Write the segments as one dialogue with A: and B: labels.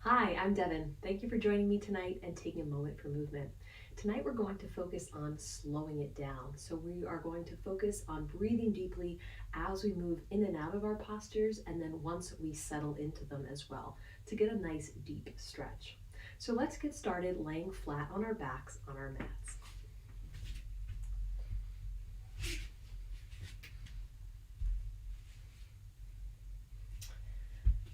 A: Hi, I'm Devin. Thank you for joining me tonight and taking a moment for movement. Tonight we're going to focus on slowing it down. So we are going to focus on breathing deeply as we move in and out of our postures and then once we settle into them as well to get a nice deep stretch. So let's get started laying flat on our backs on our mats.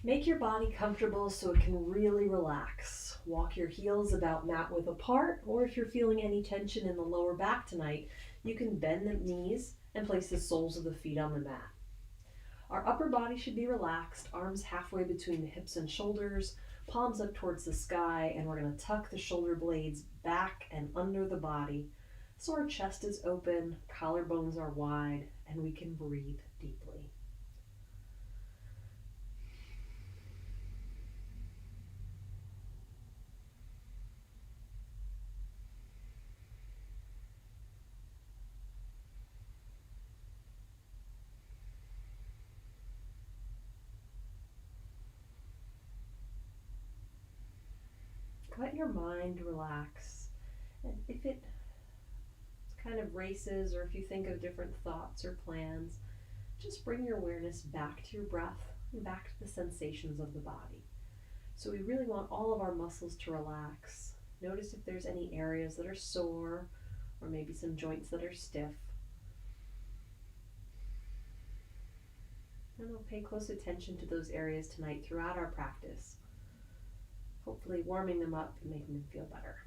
A: Make your body comfortable so it can really relax. Walk your heels about mat width apart, or if you're feeling any tension in the lower back tonight, you can bend the knees and place the soles of the feet on the mat. Our upper body should be relaxed, arms halfway between the hips and shoulders, palms up towards the sky, and we're going to tuck the shoulder blades back and under the body so our chest is open, collarbones are wide, and we can breathe deeply. Let your mind relax. And if it kind of races or if you think of different thoughts or plans, just bring your awareness back to your breath and back to the sensations of the body. So we really want all of our muscles to relax. Notice if there's any areas that are sore or maybe some joints that are stiff. And we'll pay close attention to those areas tonight throughout our practice, hopefully warming them up and making them feel better.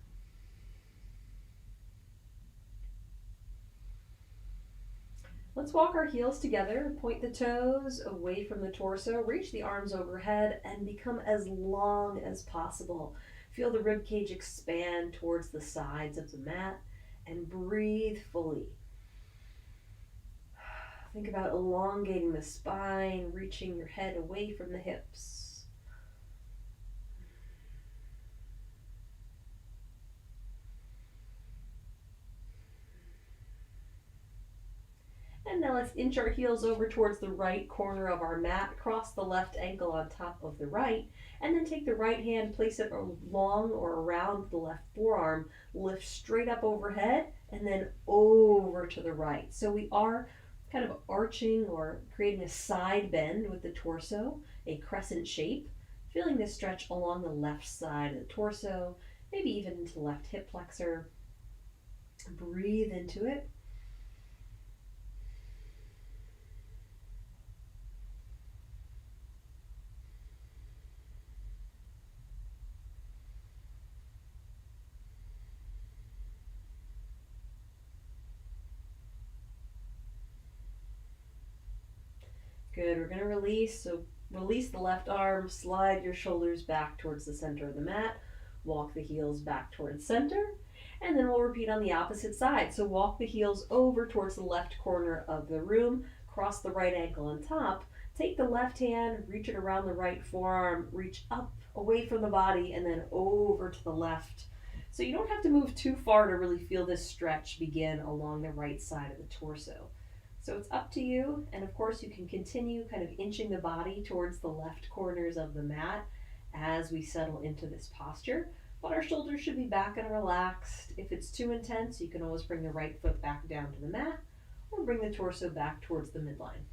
A: Let's walk our heels together, point the toes away from the torso, reach the arms overhead, and become as long as possible. Feel the rib cage expand towards the sides of the mat and breathe fully. Think about elongating the spine, reaching your head away from the hips. And now let's inch our heels over towards the right corner of our mat, cross the left ankle on top of the right, and then take the right hand, place it along or around the left forearm, lift straight up overhead, and then over to the right. So we are kind of arching or creating a side bend with the torso, a crescent shape, feeling this stretch along the left side of the torso, maybe even into the left hip flexor. Breathe into it. Good, we're gonna release, so release the left arm, slide your shoulders back towards the center of the mat, walk the heels back towards center, and then we'll repeat on the opposite side. So walk the heels over towards the left corner of the room, cross the right ankle on top, take the left hand, reach it around the right forearm, reach up away from the body, and then over to the left. So you don't have to move too far to really feel this stretch begin along the right side of the torso. So it's up to you, and of course you can continue kind of inching the body towards the left corners of the mat as we settle into this posture. But our shoulders should be back and relaxed. If it's too intense, you can always bring the right foot back down to the mat or bring the torso back towards the midline.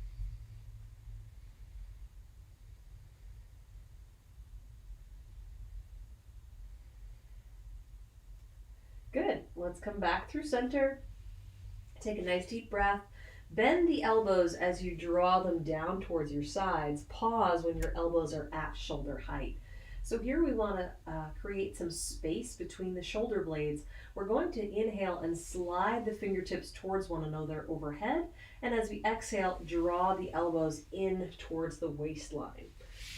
A: Good, let's come back through center. Take a nice deep breath. Bend the elbows as you draw them down towards your sides. Pause when your elbows are at shoulder height. So here we want to create some space between the shoulder blades. We're going to inhale and slide the fingertips towards one another overhead. And as we exhale, draw the elbows in towards the waistline.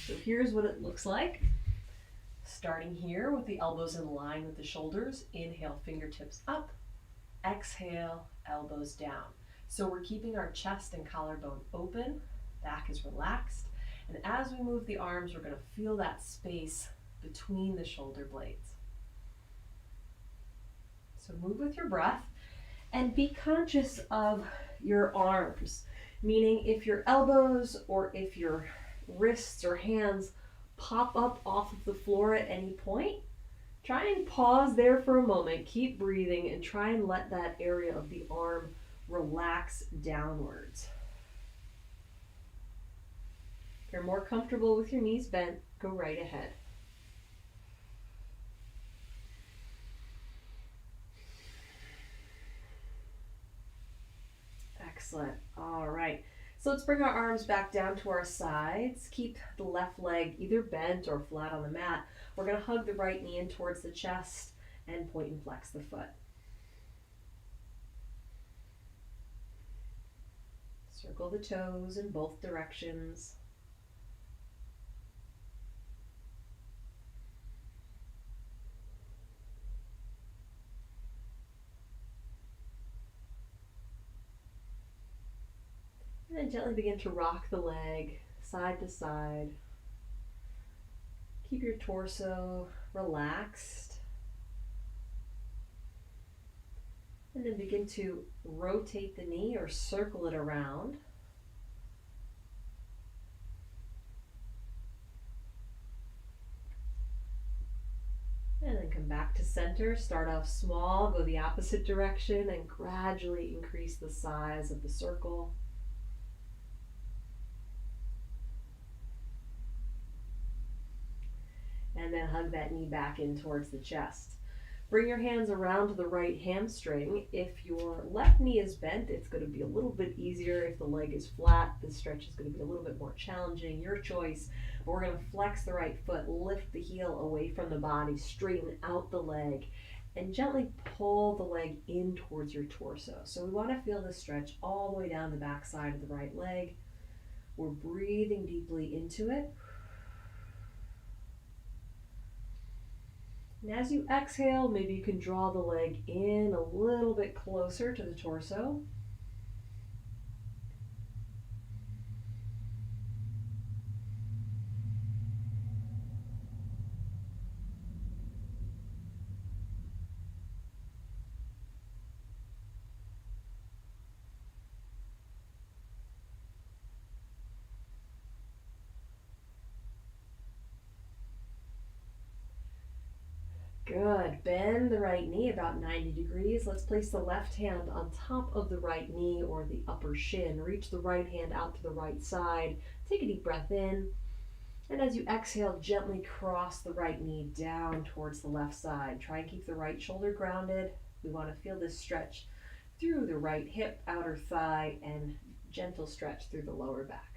A: So here's what it looks like. Starting here with the elbows in line with the shoulders. Inhale, fingertips up. Exhale, elbows down. So we're keeping our chest and collarbone open, back is relaxed, and as we move the arms, we're going to feel that space between the shoulder blades. So move with your breath and be conscious of your arms, meaning if your elbows or if your wrists or hands pop up off of the floor at any point. Try and pause there for a moment, keep breathing, and try and let that area of the arm relax downwards. If you're more comfortable with your knees bent, go right ahead. Excellent. All right. So let's bring our arms back down to our sides. Keep the left leg either bent or flat on the mat. We're going to hug the right knee in towards the chest and point and flex the foot. Circle the toes in both directions. And then gently begin to rock the leg side to side. Keep your torso relaxed. And then begin to rotate the knee or circle it around. And then come back to center. Start off small, go the opposite direction, and gradually increase the size of the circle. And then hug that knee back in towards the chest. Bring your hands around to the right hamstring. If your left knee is bent, it's going to be a little bit easier. If the leg is flat, the stretch is going to be a little bit more challenging. Your choice. But we're going to flex the right foot, lift the heel away from the body, straighten out the leg, and gently pull the leg in towards your torso. So we want to feel this stretch all the way down the back side of the right leg. We're breathing deeply into it. And as you exhale, maybe you can draw the leg in a little bit closer to the torso. Good. Bend the right knee about 90 degrees. Let's place the left hand on top of the right knee or the upper shin. Reach the right hand out to the right side. Take a deep breath in. And as you exhale, gently cross the right knee down towards the left side. Try and keep the right shoulder grounded. We want to feel this stretch through the right hip, outer thigh, and gentle stretch through the lower back.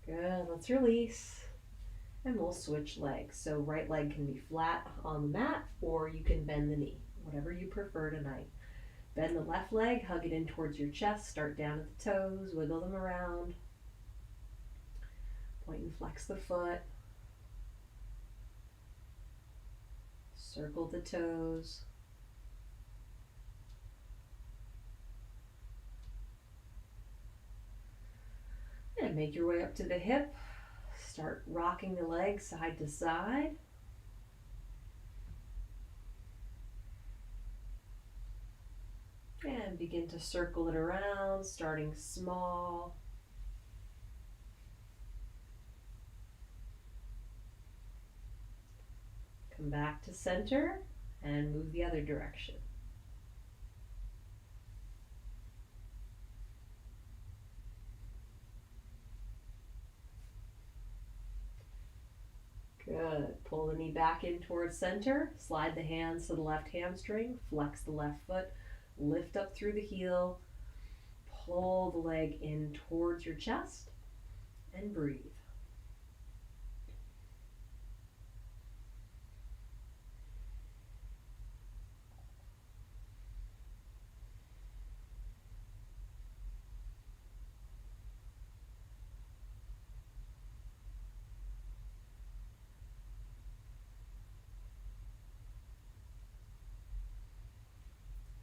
A: Good, let's release. And we'll switch legs. So right leg can be flat on the mat or you can bend the knee, whatever you prefer tonight. Bend the left leg, hug it in towards your chest, start down at the toes, wiggle them around. Point and flex the foot. Circle the toes. And make your way up to the hip. Start rocking the leg side to side. And begin to circle it around, starting small. Come back to center and move the other direction. Good. Pull the knee back in towards center. Slide the hands to the left hamstring. Flex the left foot. Lift up through the heel. Pull the leg in towards your chest and breathe.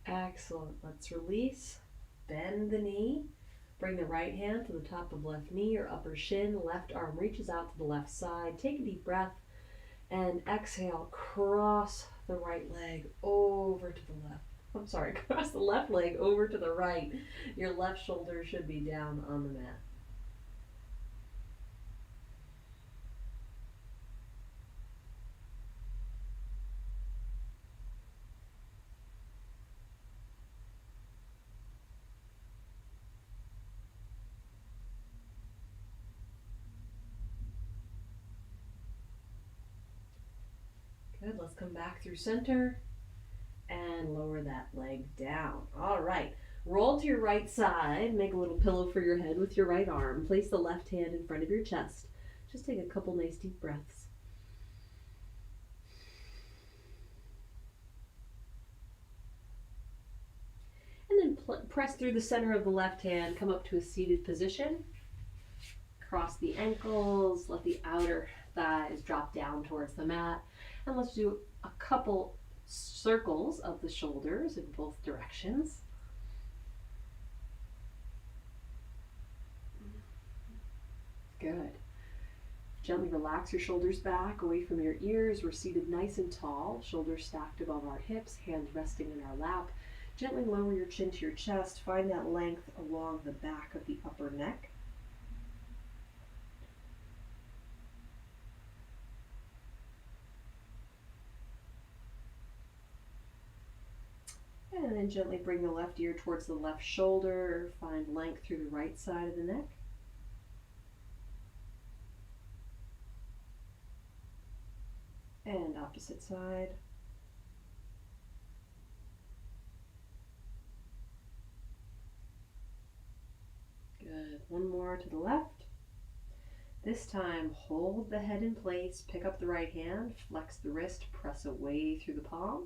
A: Excellent. Let's release. Bend the knee. Bring the right hand to the top of left knee or upper shin. Left arm reaches out to the left side. Take a deep breath and exhale. Cross the right leg over to the left. I'm sorry, cross the left leg over to the right. Your left shoulder should be down on the mat. Good, let's come back through center and lower that leg down. All right, roll to your right side, make a little pillow for your head with your right arm. Place the left hand in front of your chest. Just take a couple nice deep breaths. And then press through the center of the left hand, come up to a seated position. Cross the ankles, let the outer thighs drop down towards the mat. And let's do a couple circles of the shoulders in both directions. Good. Gently relax your shoulders back away from your ears. We're seated nice and tall, shoulders stacked above our hips, hands resting in our lap. Gently lower your chin to your chest. Find that length along the back of the upper neck. And then gently bring the left ear towards the left shoulder. Find length through the right side of the neck. And opposite side. Good. One more to the left. This time, hold the head in place, pick up the right hand, flex the wrist, press away through the palm.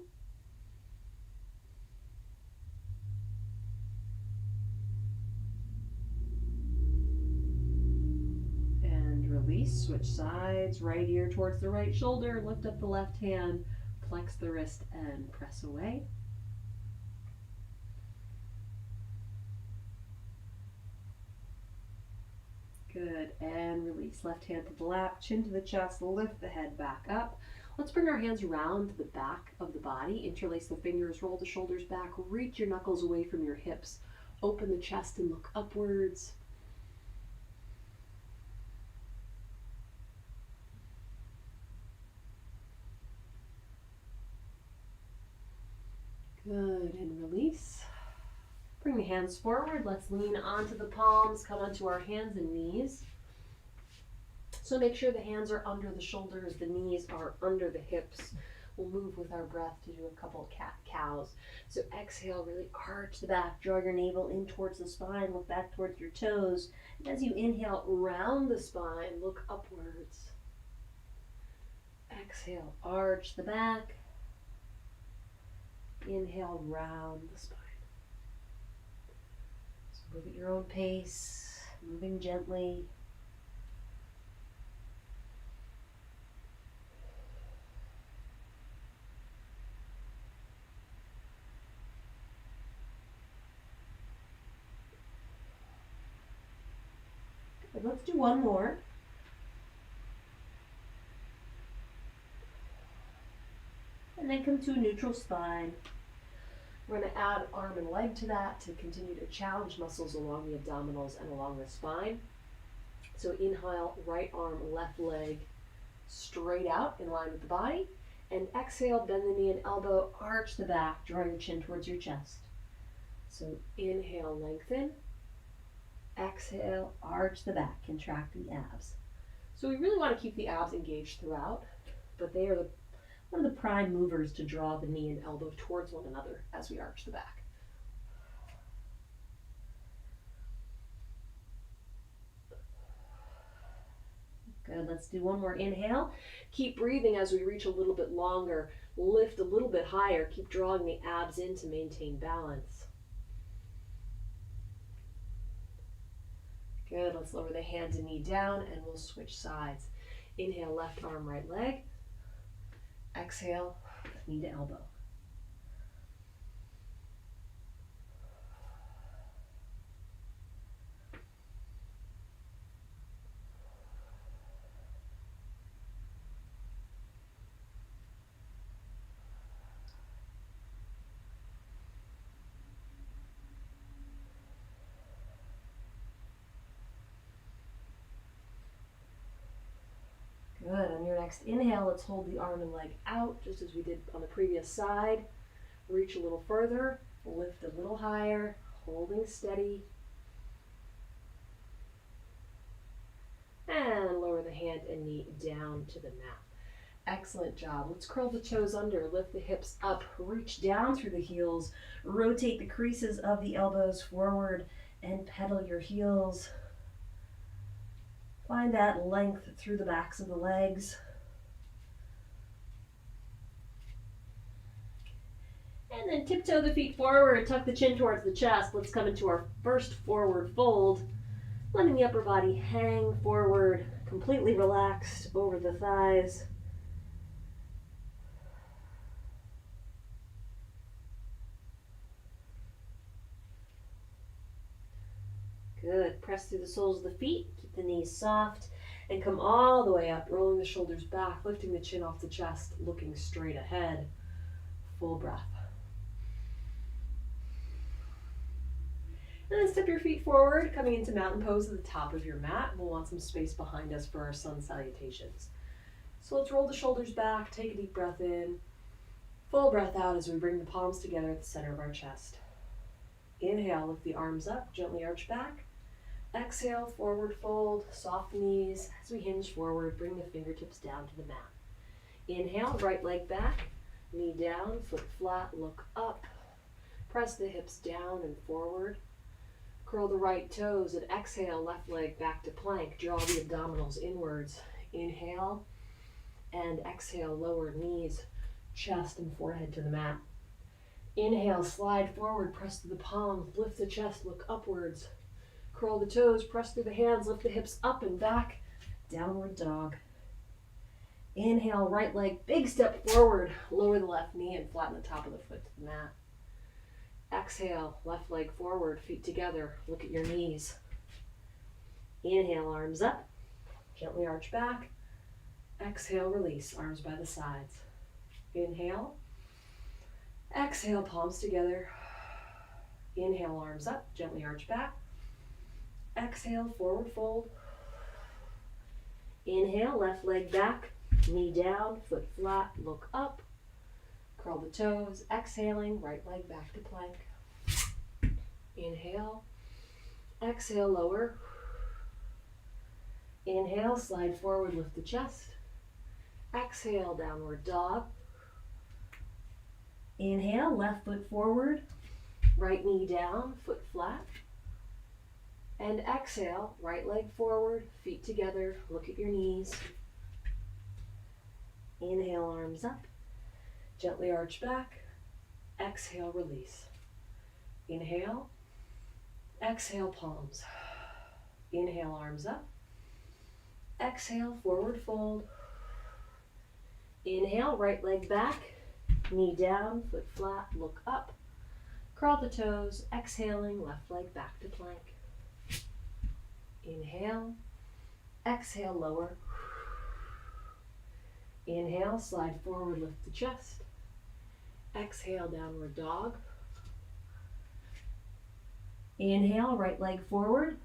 A: And release, switch sides, right ear towards the right shoulder, lift up the left hand, flex the wrist and press away. Good, and release. Left hand to the lap, chin to the chest, lift the head back up. Let's bring our hands around to the back of the body, interlace the fingers, roll the shoulders back, reach your knuckles away from your hips, open the chest and look upwards. Good, and release. Bring the hands forward. Let's lean onto the palms, come onto our hands and knees. So make sure the hands are under the shoulders, the knees are under the hips. We'll move with our breath to do a couple of cat-cows. So exhale, really arch the back, draw your navel in towards the spine, look back towards your toes. And as you inhale, round the spine, look upwards. Exhale, arch the back. Inhale, round the spine. So move at your own pace, moving gently. Good. Let's do one more. And then come to a neutral spine. We're going to add arm and leg to that to continue to challenge muscles along the abdominals and along the spine. So inhale, right arm, left leg straight out in line with the body. And exhale, bend the knee and elbow, arch the back, draw your chin towards your chest. So inhale, lengthen. Exhale, arch the back, contract the abs. So we really want to keep the abs engaged throughout, but they are one of the prime movers to draw the knee and elbow towards one another as we arch the back. Good, let's do one more inhale. Keep breathing as we reach a little bit longer. Lift a little bit higher. Keep drawing the abs in to maintain balance. Good, let's lower the hand and knee down and we'll switch sides. Inhale, left arm, right leg. Exhale, knee to elbow. on your next inhale, let's hold the arm and leg out, just as we did on the previous side. Reach a little further, lift a little higher, holding steady. And lower the hand and knee down to the mat. Excellent job. Let's curl the toes under, lift the hips up, reach down through the heels, rotate the creases of the elbows forward, and pedal your heels. Find that length through the backs of the legs. And then tiptoe the feet forward, tuck the chin towards the chest. Let's come into our first forward fold, letting the upper body hang forward, completely relaxed over the thighs. Good. Press through the soles of the feet, keep the knees soft, and come all the way up, rolling the shoulders back, lifting the chin off the chest, looking straight ahead. Full breath. And then step your feet forward, coming into mountain pose at the top of your mat. We'll want some space behind us for our sun salutations. So let's roll the shoulders back, take a deep breath in, full breath out as we bring the palms together at the center of our chest. Inhale, lift the arms up, gently arch back. Exhale, forward fold, soft knees. As we hinge forward, bring the fingertips down to the mat. Inhale, right leg back, knee down, foot flat, look up. Press the hips down and forward. Curl the right toes and exhale, left leg back to plank. Draw the abdominals inwards. Inhale and exhale, lower knees, chest and forehead to the mat. Inhale, slide forward, press to the palms, lift the chest, look upwards. Curl the toes, press through the hands, lift the hips up and back. Downward dog. Inhale, right leg, big step forward. Lower the left knee and flatten the top of the foot to the mat. Exhale, left leg forward, feet together. Look at your knees. Inhale, arms up. Gently arch back. Exhale, release, arms by the sides. Inhale. Exhale, palms together. Inhale, arms up, gently arch back. Exhale, forward fold. Inhale, left leg back, knee down, foot flat, look up. Curl the toes, exhaling, right leg back to plank. Inhale, exhale, lower. Inhale, slide forward, lift the chest. Exhale, downward dog. Inhale, left foot forward, right knee down, foot flat. And exhale, right leg forward, feet together, look at your knees. Inhale, arms up, gently arch back. Exhale, release. Inhale, exhale, palms. Inhale, arms up. Exhale, forward fold. Inhale, right leg back, knee down, foot flat, look up. Curl the toes, exhaling, left leg back to plank. Inhale, exhale, lower. Inhale, slide forward, lift the chest. Exhale, downward dog. Inhale, right leg forward,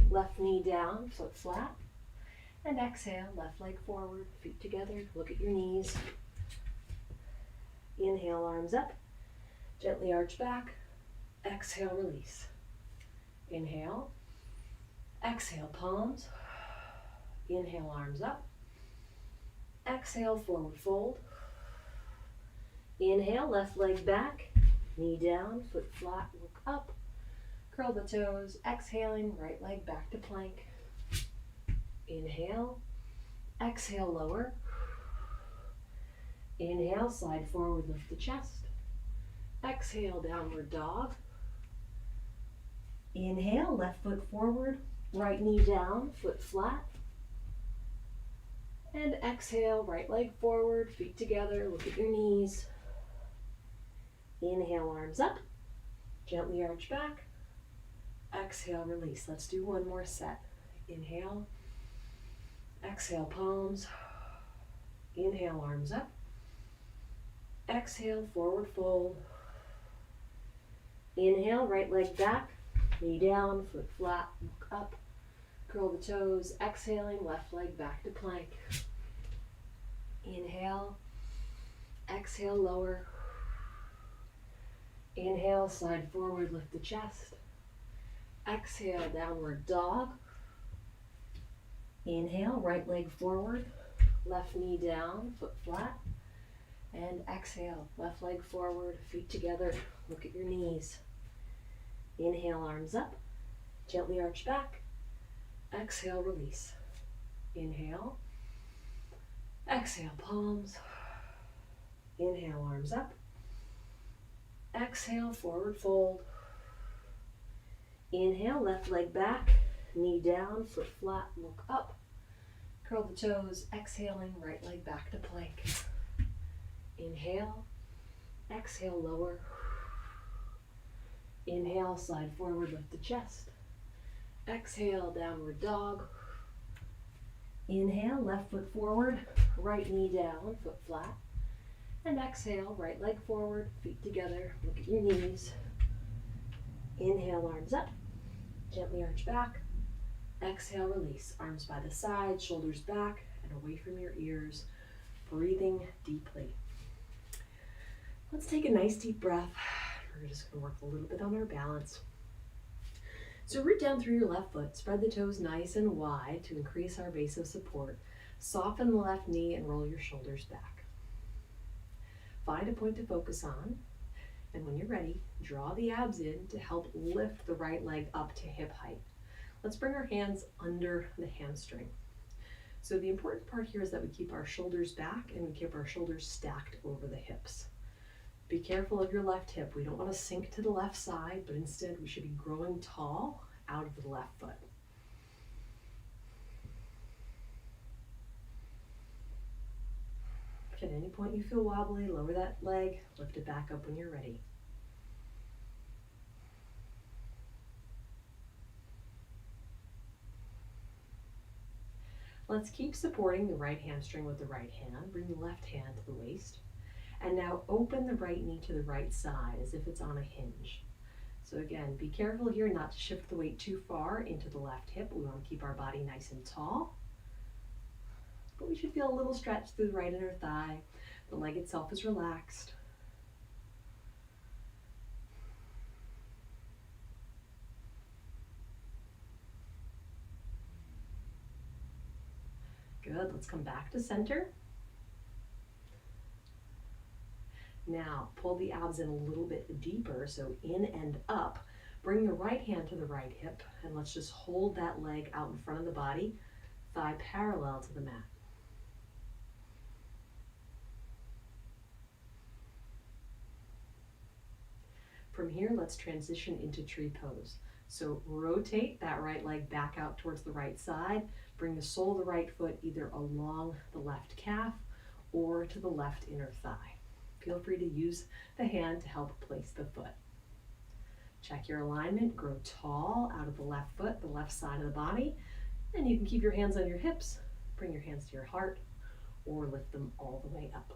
A: left knee down, foot flat. And exhale, left leg forward, feet together, look at your knees. Inhale, arms up, gently arch back. Exhale, release. Inhale. Exhale, palms. Inhale, arms up. Exhale, forward fold. Inhale, left leg back, knee down, foot flat, look up. Curl the toes, exhaling, right leg back to plank. Inhale, exhale, lower. Inhale, slide forward, lift the chest. Exhale, downward dog. Inhale, left foot forward, right knee down, foot flat. And exhale, right leg forward, feet together, look at your knees. Inhale, arms up, gently arch back. Exhale, release. Let's do one more set. Inhale, exhale, palms. Inhale, arms up. Exhale, forward fold. Inhale, right leg back, knee down, foot flat, look up. Curl the toes, exhaling, left leg back to plank. Inhale. Exhale, lower. Inhale, slide forward, lift the chest. Exhale, downward dog. Inhale, right leg forward, left knee down, foot flat. And exhale, left leg forward, feet together, look at your knees. Inhale, arms up, gently arch back. Exhale, release. Inhale. Exhale, palms. Inhale, arms up. Exhale, forward fold. Inhale, left leg back, knee down, foot flat, look up. Curl the toes, exhaling, right leg back to plank. Inhale, exhale, lower. Inhale, slide forward, lift the chest. Exhale, downward dog. Inhale, left foot forward, right knee down, foot flat. And exhale, right leg forward, feet together, look at your knees. Inhale, arms up, gently arch back. Exhale, release, arms by the side, shoulders back and away from your ears, breathing deeply. Let's take a nice deep breath. We're just going to work a little bit on our balance. So root down through your left foot, spread the toes nice and wide to increase our base of support. Soften the left knee and roll your shoulders back. Find a point to focus on, and when you're ready, draw the abs in to help lift the right leg up to hip height. Let's bring our hands under the hamstring. So the important part here is that we keep our shoulders back and we keep our shoulders stacked over the hips. Be careful of your left hip. We don't want to sink to the left side, but instead we should be growing tall out of the left foot. If at any point you feel wobbly, lower that leg, lift it back up when you're ready. Let's keep supporting the right hamstring with the right hand. Bring the left hand to the waist. And now open the right knee to the right side as if it's on a hinge. So again, be careful here not to shift the weight too far into the left hip. We want to keep our body nice and tall. But we should feel a little stretch through the right inner thigh. The leg itself is relaxed. Good, let's come back to center. Now, pull the abs in a little bit deeper, so in and up. Bring the right hand to the right hip, and let's just hold that leg out in front of the body, thigh parallel to the mat. From here, let's transition into tree pose. So rotate that right leg back out towards the right side. Bring the sole of the right foot either along the left calf or to the left inner thigh. Feel free to use the hand to help place the foot. Check your alignment, grow tall out of the left foot, the left side of the body, and you can keep your hands on your hips, bring your hands to your heart, or lift them all the way up.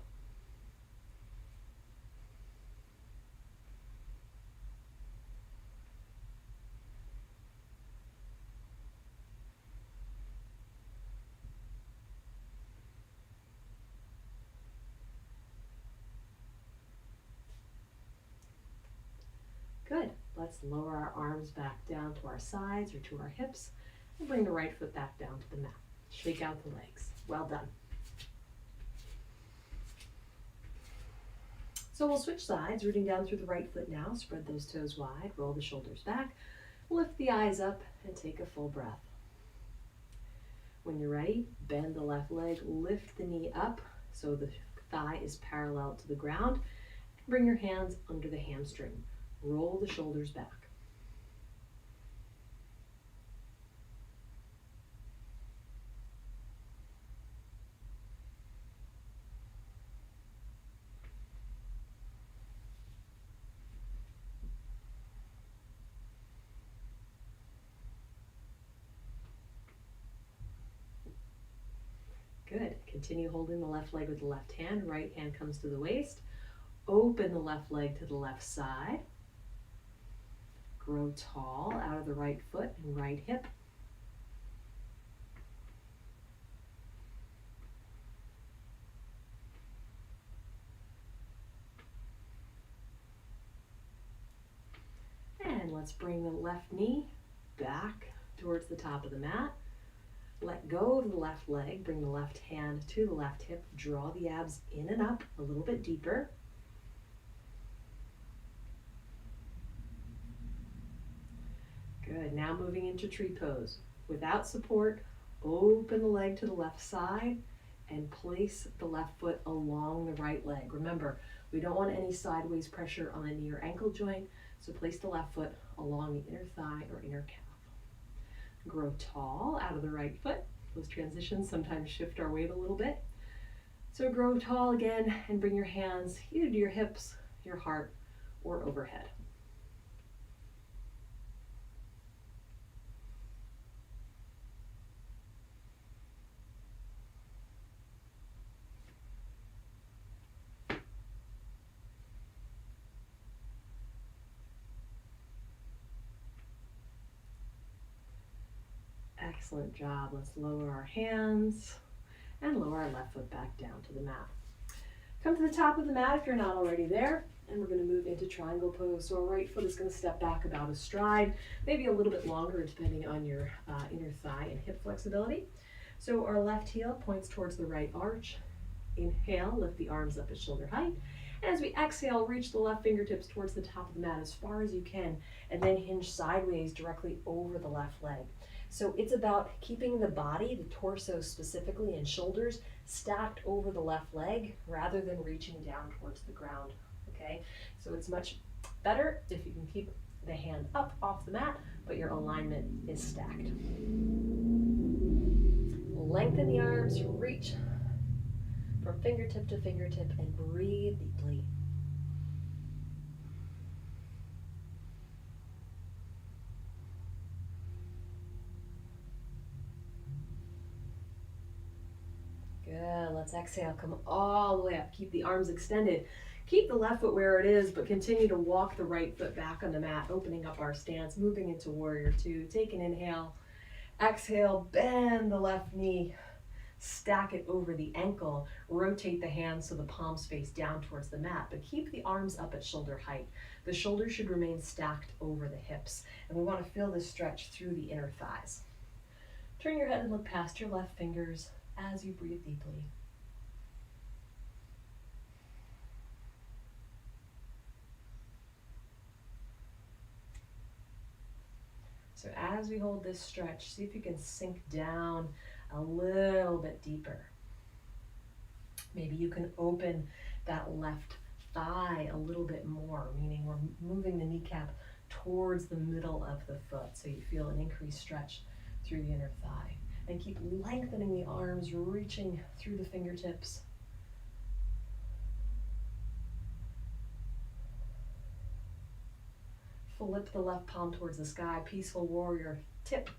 A: Good. Let's lower our arms back down to our sides or to our hips and bring the right foot back down to the mat. Shake out the legs. Well done. So we'll switch sides, rooting down through the right foot now. Spread those toes wide, roll the shoulders back, lift the eyes up, and take a full breath. When you're ready, bend the left leg, lift the knee up so the thigh is parallel to the ground. Bring your hands under the hamstring. Roll the shoulders back. Good. Continue holding the left leg with the left hand. Right hand comes to the waist. Open the left leg to the left side. Grow tall out of the right foot and right hip. let's bring the left knee back towards the top of the mat. Let go of the left leg, bring the left hand to the left hip, draw the abs in and up a little bit deeper. Good, now moving into tree pose. Without support, open the leg to the left side and place the left foot along the right leg. Remember, we don't want any sideways pressure on the knee or ankle joint, so place the left foot along the inner thigh or inner calf. Grow tall out of the right foot. Those transitions sometimes shift our weight a little bit. So grow tall again and bring your hands either to your hips, your heart, or overhead. Excellent job. Let's lower our hands and lower our left foot back down to the mat. Come to the top of the mat if you're not already there, and we're going to move into triangle pose. So our right foot is going to step back about a stride, maybe a little bit longer depending on your inner thigh and hip flexibility. So our left heel points towards the right arch. Inhale, lift the arms up at shoulder height. And as we exhale, reach the left fingertips towards the top of the mat as far as you can, and then hinge sideways directly over the left leg. So it's about keeping the body, the torso specifically, and shoulders stacked over the left leg rather than reaching down towards the ground, okay? So it's much better if you can keep the hand up off the mat, but your alignment is stacked. Lengthen the arms, reach from fingertip to fingertip, and breathe deeply. Good, let's exhale, come all the way up. Keep the arms extended. Keep the left foot where it is, but continue to walk the right foot back on the mat, opening up our stance, moving into warrior two. Take an inhale, exhale, bend the left knee, stack it over the ankle, rotate the hands so the palms face down towards the mat, but keep the arms up at shoulder height. The shoulders should remain stacked over the hips, and we want to feel this stretch through the inner thighs. Turn your head and look past your left fingers as you breathe deeply. So as we hold this stretch, see if you can sink down a little bit deeper. Maybe you can open that left thigh a little bit more, meaning we're moving the kneecap towards the middle of the foot so you feel an increased stretch through the inner thigh. And keep lengthening the arms, reaching through the fingertips. Flip the left palm towards the sky, peaceful warrior. Tip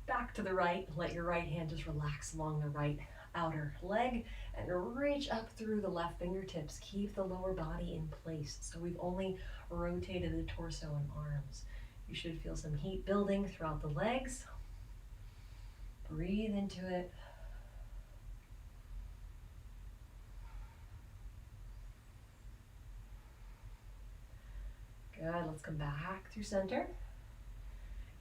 A: back to the right. Let your right hand just relax along the right outer leg and reach up through the left fingertips. Keep the lower body in place. So we've only rotated the torso and arms. You should feel some heat building throughout the legs. Breathe into it. Good, let's come back through center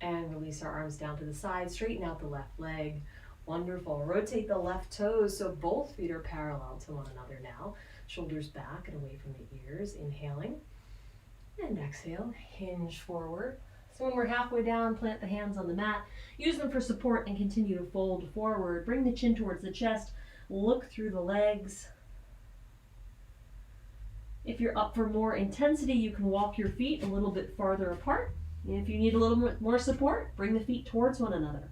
A: and release our arms down to the side. Straighten out the left leg. Wonderful. Rotate the left toes so both feet are parallel to one another now. Shoulders back and away from the ears. Inhaling and exhale. Hinge forward. So when we're halfway down, plant the hands on the mat. Use them for support and continue to fold forward. Bring the chin towards the chest. Look through the legs. If you're up for more intensity, you can walk your feet a little bit farther apart. And if you need a little bit more support, bring the feet towards one another.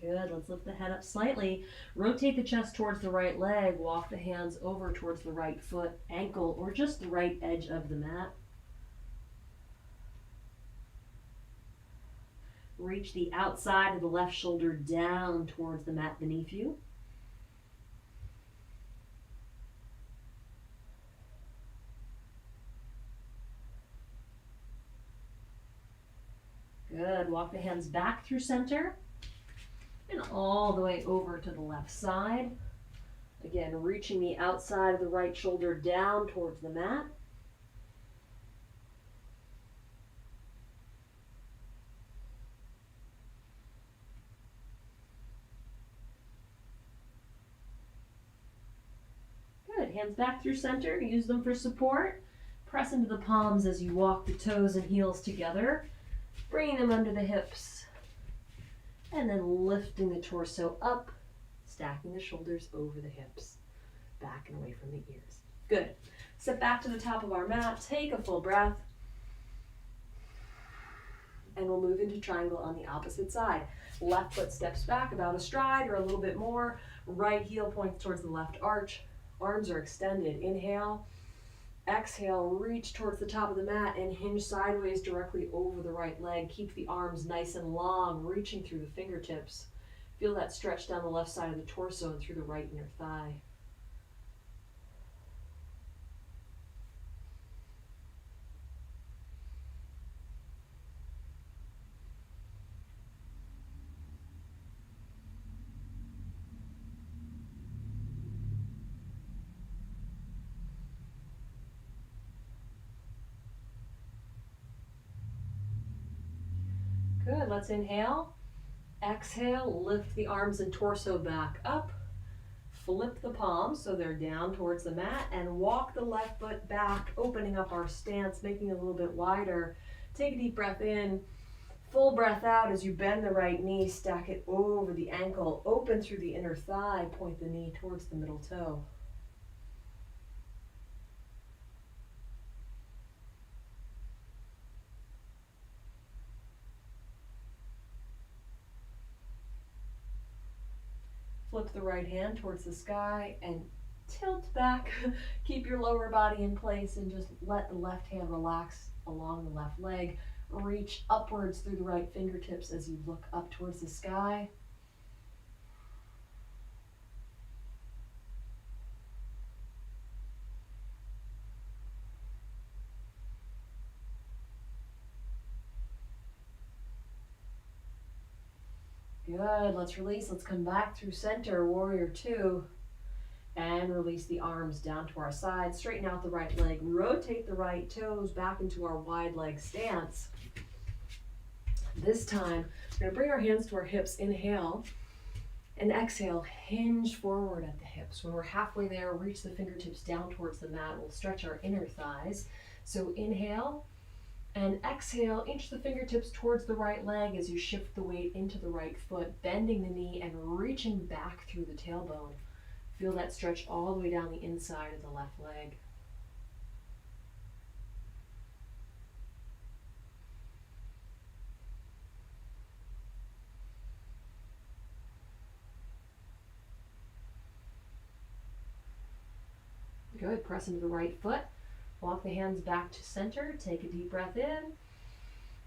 A: Good, let's lift the head up slightly. Rotate the chest towards the right leg. Walk the hands over towards the right foot, ankle, or just the right edge of the mat. Reach the outside of the left shoulder down towards the mat beneath you. Good. Walk the hands back through center and all the way over to the left side. Again, reaching the outside of the right shoulder down towards the mat. Good. Hands back through center. Use them for support. Press into the palms as you walk the toes and heels together, bringing them under the hips, and then lifting the torso up, stacking the shoulders over the hips, back and away from the ears. Good. Sit back to the top of our mat, take a full breath, and we'll move into triangle on the opposite side. Left foot steps back about a stride or a little bit more. Right heel points towards the left arch. Arms are extended. Inhale. Exhale, reach towards the top of the mat and hinge sideways directly over the right leg. Keep the arms nice and long, reaching through the fingertips. Feel that stretch down the left side of the torso and through the right inner thigh. Good, let's inhale. Exhale, lift the arms and torso back up. Flip the palms so they're down towards the mat and walk the left foot back, opening up our stance, making it a little bit wider. Take a deep breath in, full breath out as you bend the right knee, stack it over the ankle, open through the inner thigh, point the knee towards the middle toe. Flip the right hand towards the sky and tilt back. Keep your lower body in place and just let the left hand relax along the left leg. Reach upwards through the right fingertips as you look up towards the sky. Good, let's release. Let's come back through center, warrior two, and release the arms down to our side. Straighten out the right leg, rotate the right toes back into our wide leg stance. This time, we're gonna bring our hands to our hips, inhale, and exhale, hinge forward at the hips. When we're halfway there, reach the fingertips down towards the mat. We'll stretch our inner thighs. So inhale, and exhale, inch the fingertips towards the right leg as you shift the weight into the right foot, bending the knee and reaching back through the tailbone. Feel that stretch all the way down the inside of the left leg. Good, press into the right foot. Walk the hands back to center. Take a deep breath in.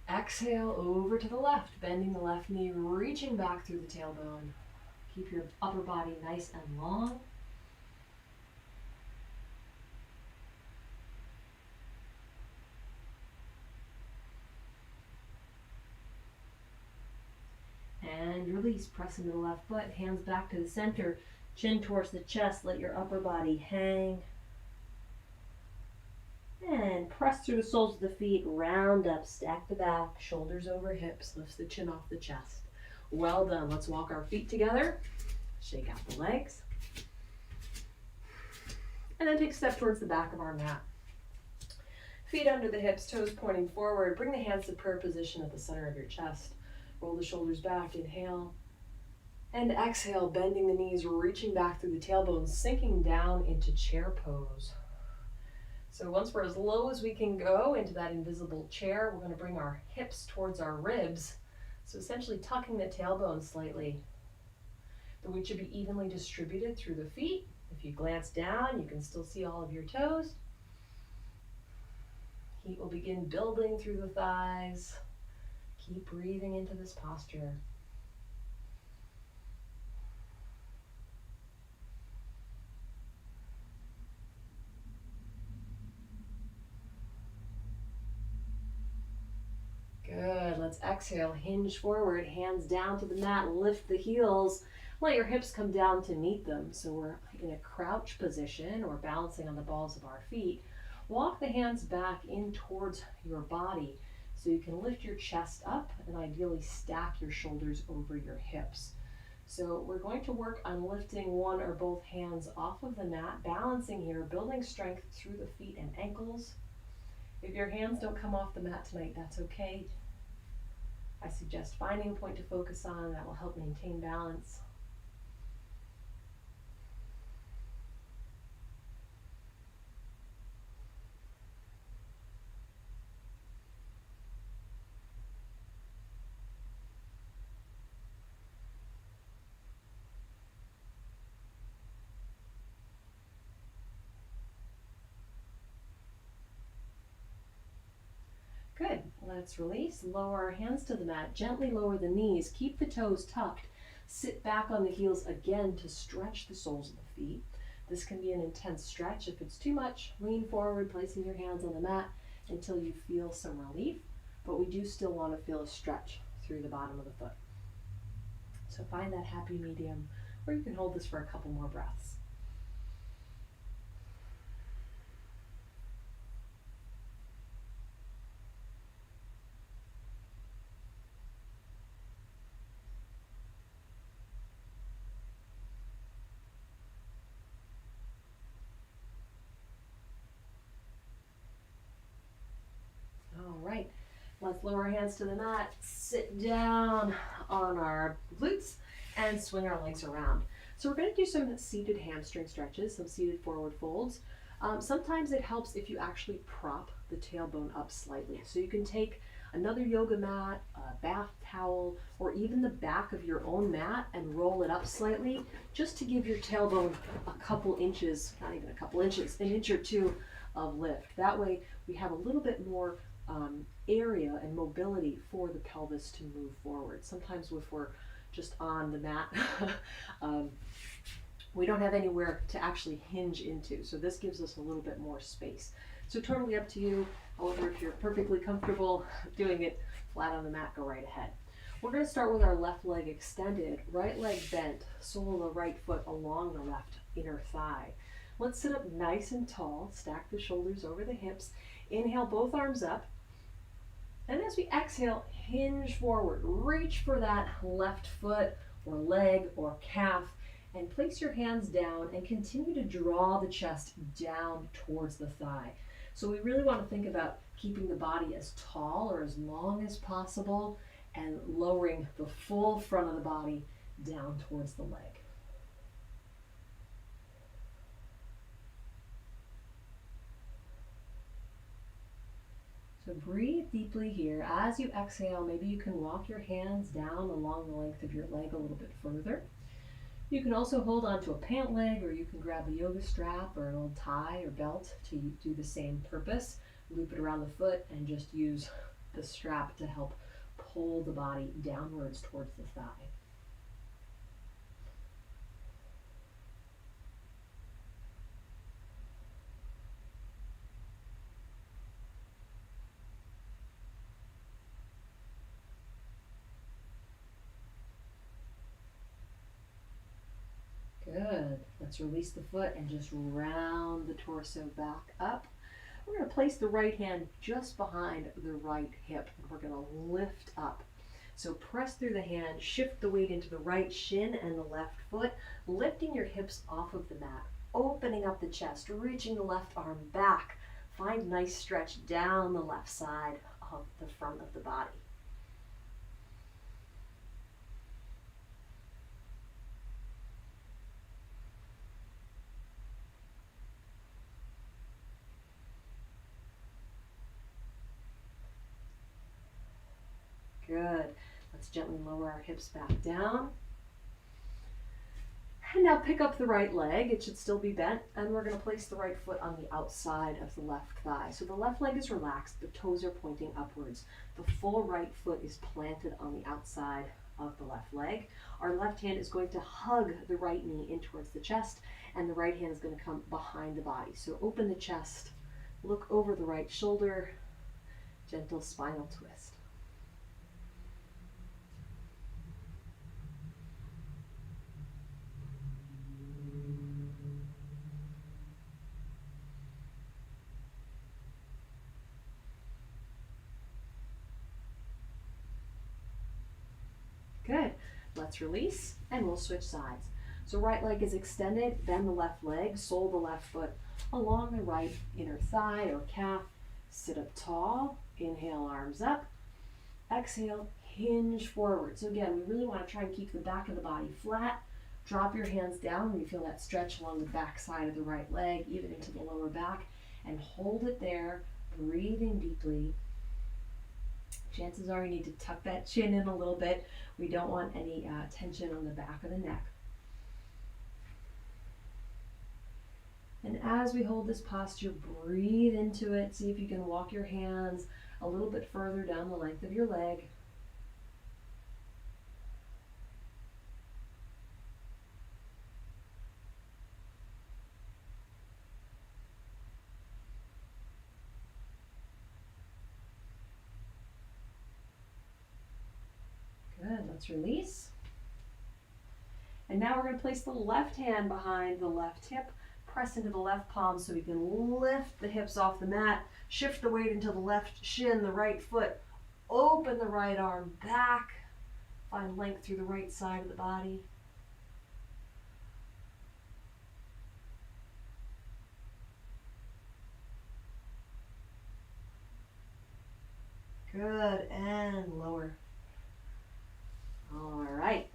A: Exhale over to the left, bending the left knee, reaching back through the tailbone. Keep your upper body nice and long. And release. Press into the left foot. Hands back to the center. Chin towards the chest. Let your upper body hang. And press through the soles of the feet, round up, stack the back, shoulders over hips, lifts the chin off the chest. Well done. Let's walk our feet together, shake out the legs, and then take a step towards the back of our mat. Feet under the hips, toes pointing forward. Bring the hands to prayer position at the center of your chest. Roll the shoulders back, inhale, and exhale, bending the knees, reaching back through the tailbone, sinking down into chair pose. So once we're as low as we can go into that invisible chair, we're going to bring our hips towards our ribs. So essentially tucking the tailbone slightly. The weight should be evenly distributed through the feet. If you glance down, you can still see all of your toes. Heat will begin building through the thighs. Keep breathing into this posture. Good. Let's exhale. Hinge forward, hands down to the mat. Lift the heels. Let your hips come down to meet them. So we're in a crouch position or balancing on the balls of our feet. Walk the hands back in towards your body so you can lift your chest up and ideally stack your shoulders over your hips. So we're going to work on lifting one or both hands off of the mat, balancing here, building strength through the feet and ankles. If your hands don't come off the mat tonight, that's okay. I suggest finding a point to focus on that will help maintain balance. Good. Let's release. Lower our hands to the mat. Gently lower the knees. Keep the toes tucked. Sit back on the heels again to stretch the soles of the feet. This can be an intense stretch. If it's too much, lean forward, placing your hands on the mat until you feel some relief. But we do still want to feel a stretch through the bottom of the foot. So find that happy medium, or you can hold this for a couple more breaths. All right, let's lower our hands to the mat, sit down on our glutes, and swing our legs around. So we're going to do some seated hamstring stretches, some seated forward folds. Sometimes it helps if you actually prop the tailbone up slightly. So you can take another yoga mat, a bath towel, or even the back of your own mat and roll it up slightly just to give your tailbone a couple inches, not even a couple inches, an inch or two of lift. That way we have a little bit more area and mobility for the pelvis to move forward. Sometimes if we're just on the mat, we don't have anywhere to actually hinge into. So this gives us a little bit more space. So totally up to you. However, if you're perfectly comfortable doing it flat on the mat, go right ahead. We're going to start with our left leg extended, right leg bent, sole of the right foot along the left inner thigh. Let's sit up nice and tall, stack the shoulders over the hips. Inhale, both arms up. And as we exhale, hinge forward. Reach for that left foot or leg or calf and place your hands down and continue to draw the chest down towards the thigh. So we really want to think about keeping the body as tall or as long as possible and lowering the full front of the body down towards the leg. So breathe deeply here. As you exhale, maybe you can walk your hands down along the length of your leg a little bit further. You can also hold on to a pant leg, or you can grab a yoga strap or an old tie or belt to do the same purpose. Loop it around the foot and just use the strap to help pull the body downwards towards the thigh. Good. Let's release the foot and just round the torso back up. We're going to place the right hand just behind the right hip, and we're going to lift up. So press through the hand, shift the weight into the right shin and the left foot, lifting your hips off of the mat, opening up the chest, reaching the left arm back. Find nice stretch down the left side of the front of the body. Good. Let's gently lower our hips back down. And now pick up the right leg. It should still be bent. And we're going to place the right foot on the outside of the left thigh. So the left leg is relaxed. The toes are pointing upwards. The full right foot is planted on the outside of the left leg. Our left hand is going to hug the right knee in towards the chest, and the right hand is going to come behind the body. So open the chest, look over the right shoulder, gentle spinal twist. Good. Let's release, and we'll switch sides. So right leg is extended, bend the left leg, sole the left foot along the right inner thigh or calf. Sit up tall, inhale, arms up. Exhale, hinge forward. So again, we really want to try and keep the back of the body flat. Drop your hands down when you feel that stretch along the back side of the right leg, even into the lower back, and hold it there, breathing deeply. Chances are you need to tuck that chin in a little bit. We don't want any tension on the back of the neck. And as we hold this posture, breathe into it. See if you can walk your hands a little bit further down the length of your leg. Good, let's release. And now we're going to place the left hand behind the left hip, press into the left palm so we can lift the hips off the mat, shift the weight into the left shin, the right foot, open the right arm back, find length through the right side of the body. Good, and lower. All right,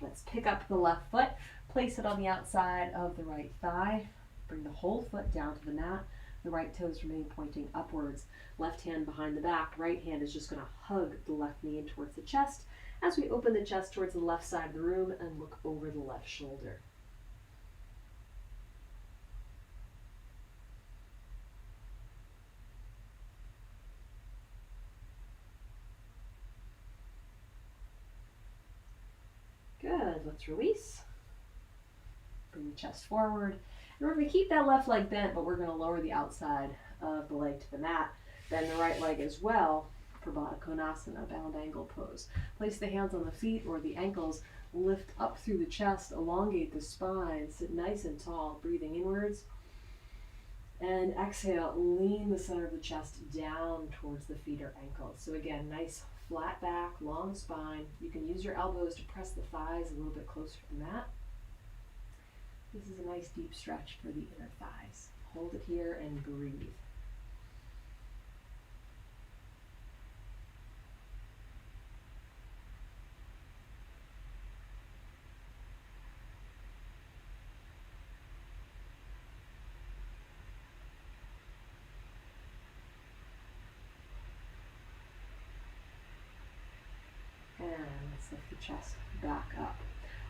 A: let's pick up the left foot, place it on the outside of the right thigh, bring the whole foot down to the mat, the right toes remain pointing upwards, left hand behind the back, right hand is just going to hug the left knee in towards the chest as we open the chest towards the left side of the room and look over the left shoulder. Good, let's release. Bring the chest forward. And we're going to keep that left leg bent, but we're going to lower the outside of the leg to the mat. Bend the right leg as well for Baddha Konasana, bound angle pose. Place the hands on the feet or the ankles, lift up through the chest, elongate the spine, sit nice and tall, breathing inwards. And exhale, lean the center of the chest down towards the feet or ankles. So again, nice flat back, long spine. You can use your elbows to press the thighs a little bit closer to the mat. This is a nice deep stretch for the inner thighs. Hold it here and breathe. And let's lift the chest back up.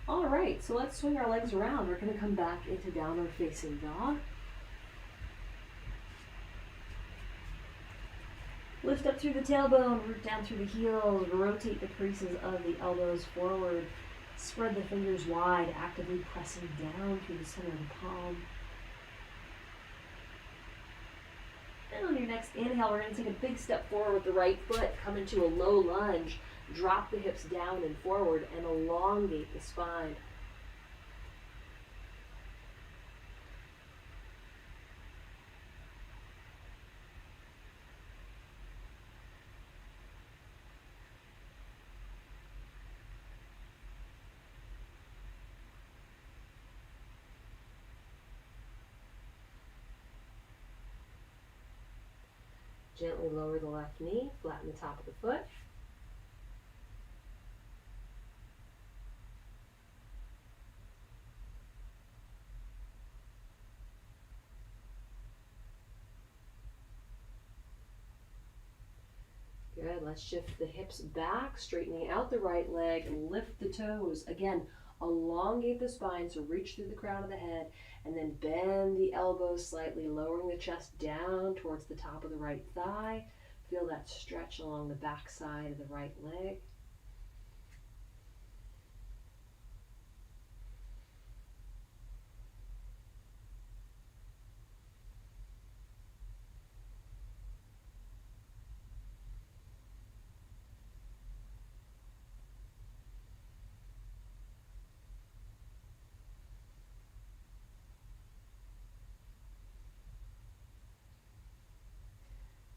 A: All right, so let's swing our legs around. We're going to come back into downward facing dog. Lift up through the tailbone, root down through the heels, rotate the creases of the elbows forward, spread the fingers wide, actively pressing down through the center of the palm. And on your next inhale, we're going to take a big step forward with the right foot, come into a low lunge, drop the hips down and forward, and elongate the spine. Gently lower the left knee, flatten the top of the foot. Good, let's shift the hips back, straightening out the right leg, and lift the toes. Again, Elongate the spine, so reach through the crown of the head, and then bend the elbows slightly, lowering the chest down towards the top of the right thigh. Feel that stretch along the back side of the right leg.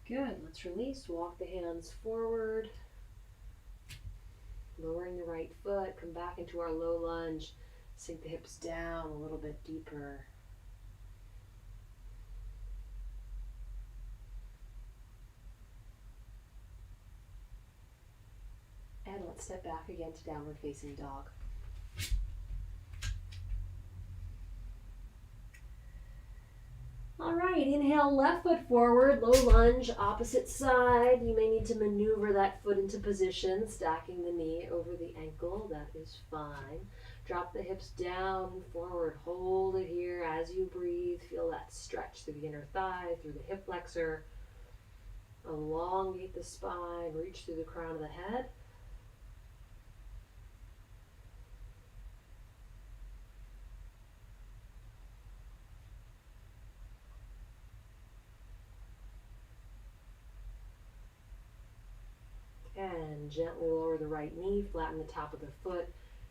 A: Good. Let's release. Walk the hands forward. Lowering the right foot. Come back into our low lunge. Sink the hips down a little bit deeper. And let's step back again to downward facing dog. All right, inhale, left foot forward, low lunge, opposite side. You may need to maneuver that foot into position, stacking the knee over the ankle. That is fine. Drop the hips down and forward. Hold it here as you breathe. Feel that stretch through the inner thigh, through the hip flexor. Elongate the spine, reach through the crown of the head. And gently lower the right knee, flatten the top of the foot.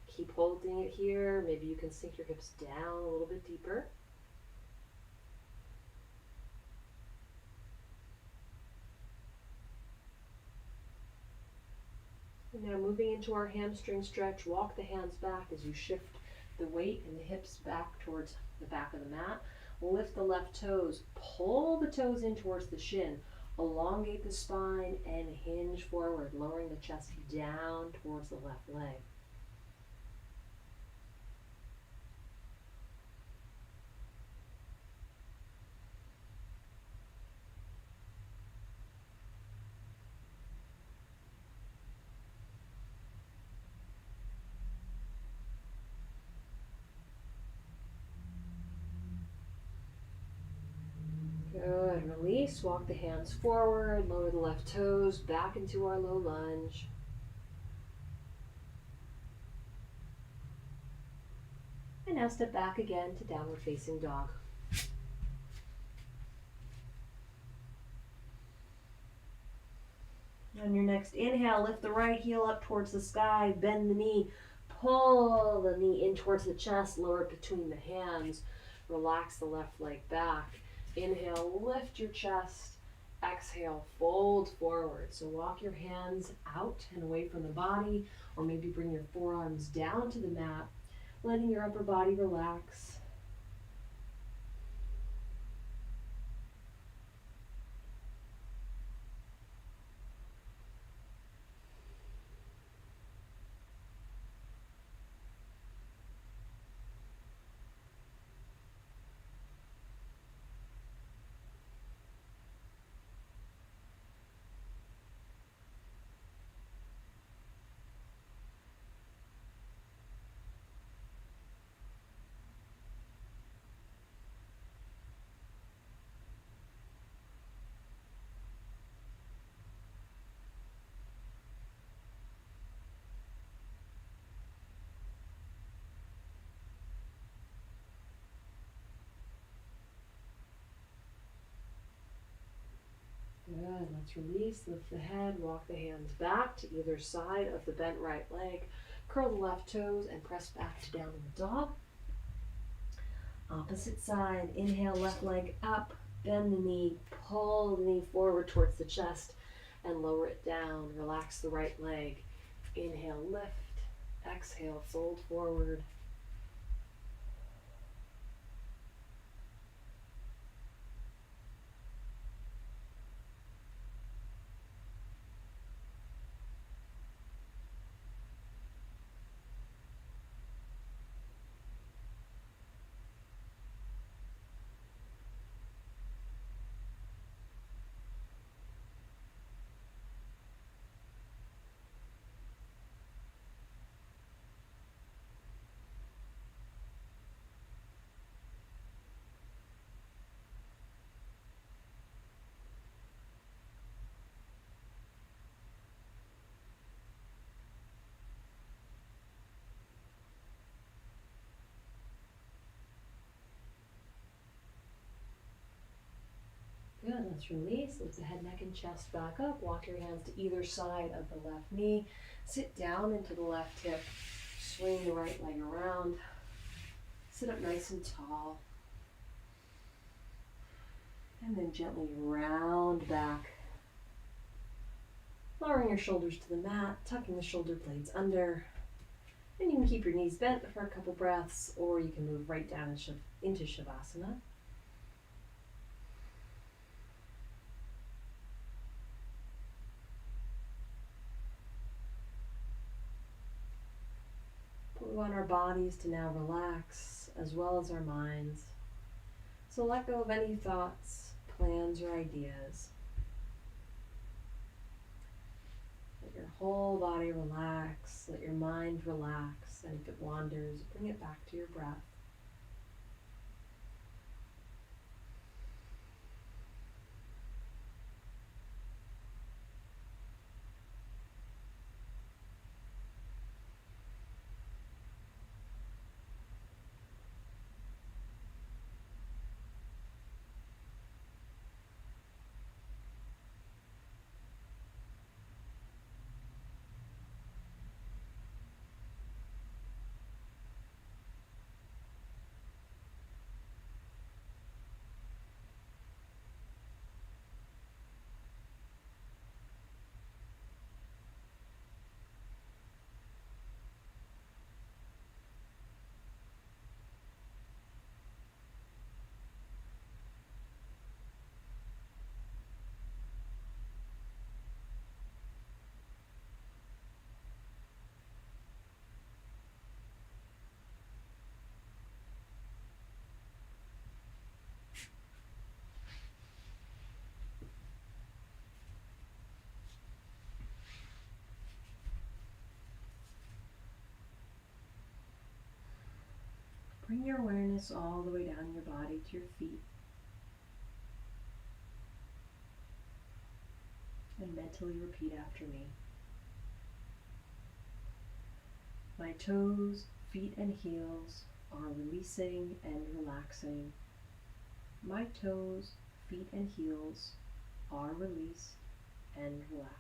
A: Keep holding it here. Maybe you can sink your hips down a little bit deeper. And now moving into our hamstring stretch, walk the hands back as you shift the weight and the hips back towards the back of the mat. Lift the left toes, pull the toes in towards the shin. Elongate the spine and hinge forward, lowering the chest down towards the left leg. Good. Release. Walk the hands forward. Lower the left toes back into our low lunge. And now step back again to downward facing dog. On your next inhale, lift the right heel up towards the sky. Bend the knee. Pull the knee in towards the chest. Lower it between the hands. Relax the left leg back. Inhale, lift your chest. Exhale, fold forward. So walk your hands out and away from the body, or maybe bring your forearms down to the mat, letting your upper body relax. Good. Let's release. Lift the head. Walk the hands back to either side of the bent right leg. Curl the left toes and press back to downward dog. Opposite side. Inhale, left leg up. Bend the knee. Pull the knee forward towards the chest and lower it down. Relax the right leg. Inhale, lift. Exhale, fold forward. Good, let's release. Lift the head, neck, and chest back up. Walk your hands to either side of the left knee. Sit down into the left hip. Swing the right leg around. Sit up nice and tall. And then gently round back. Lowering your shoulders to the mat, tucking the shoulder blades under. And you can keep your knees bent for a couple breaths, or you can move right down into Shavasana. We want our bodies to now relax, as well as our minds. So let go of any thoughts, plans, or ideas. Let your whole body relax, let your mind relax, and if it wanders, bring it back to your breath. Bring your awareness all the way down your body to your feet. And mentally repeat after me. My toes, feet, and heels are releasing and relaxing. My toes, feet, and heels are released and relaxed.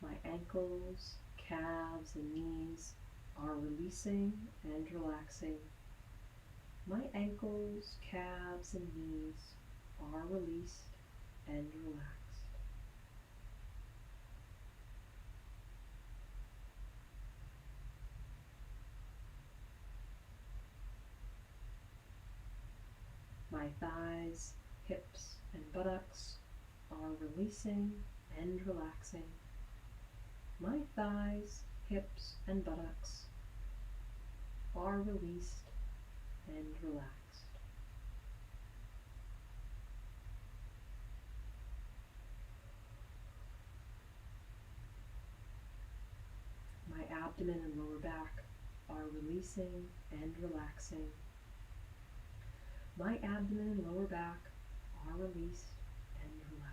A: My ankles, calves, and knees are releasing and relaxing. My ankles, calves, and knees are released and relaxed. My thighs, hips, and buttocks are releasing and relaxing. My thighs, hips, and buttocks are released and relaxed. My abdomen and lower back are releasing and relaxing. My abdomen and lower back are released and relaxed.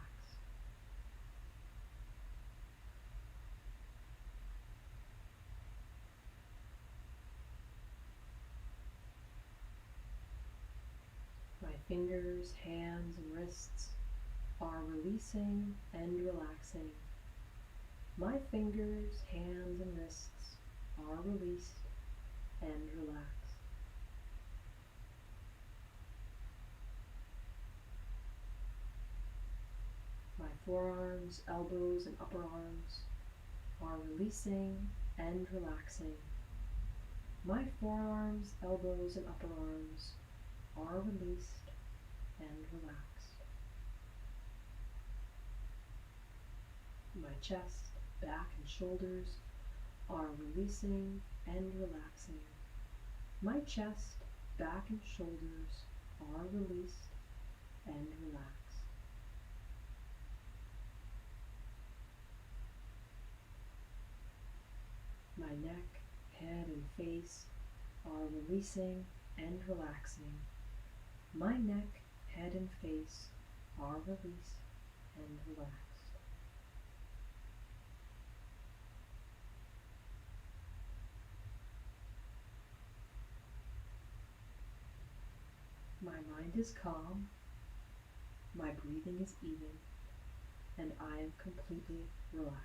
A: My fingers, hands, and wrists are releasing and relaxing. My fingers, hands, and wrists are released and relaxed. My forearms, elbows, and upper arms are releasing and relaxing. My forearms, elbows, and upper arms are released and relaxed. My chest, back, and shoulders are releasing and relaxing. My chest, back, and shoulders are released and relaxed. My neck, head, and face are releasing and relaxing. My neck, head, and face are released and relaxed. mind is calm, my breathing is even, and I am completely relaxed.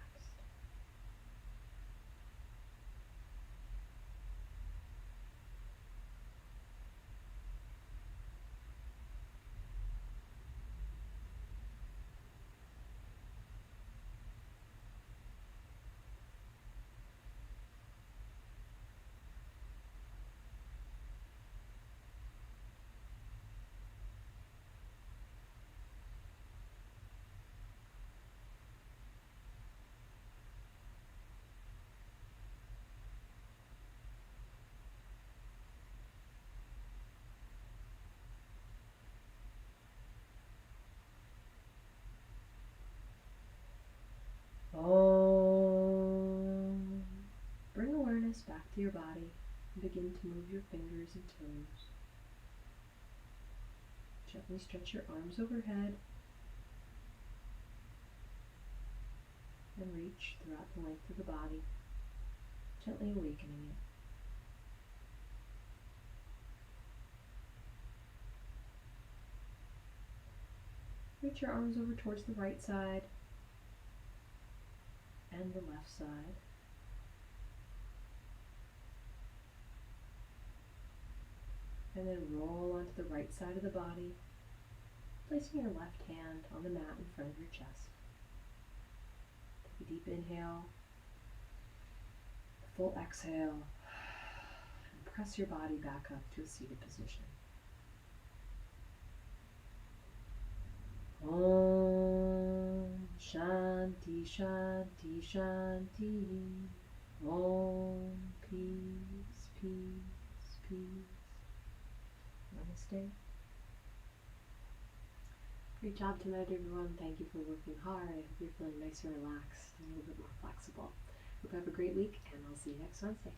A: Om. Bring awareness back to your body and begin to move your fingers and toes. Gently stretch your arms overhead and reach throughout the length of the body, gently awakening it. Reach your arms over towards the right side and the left side. And then roll onto the right side of the body, placing your left hand on the mat in front of your chest. Take a deep inhale, a full exhale, and press your body back up to a seated position. Om Shanti Shanti Shanti. Om Peace Peace Peace. Namaste. Great job tonight, everyone. Thank you for working hard. I hope you're feeling nice and relaxed and a little bit more flexible. Hope you have a great week, and I'll see you next Wednesday.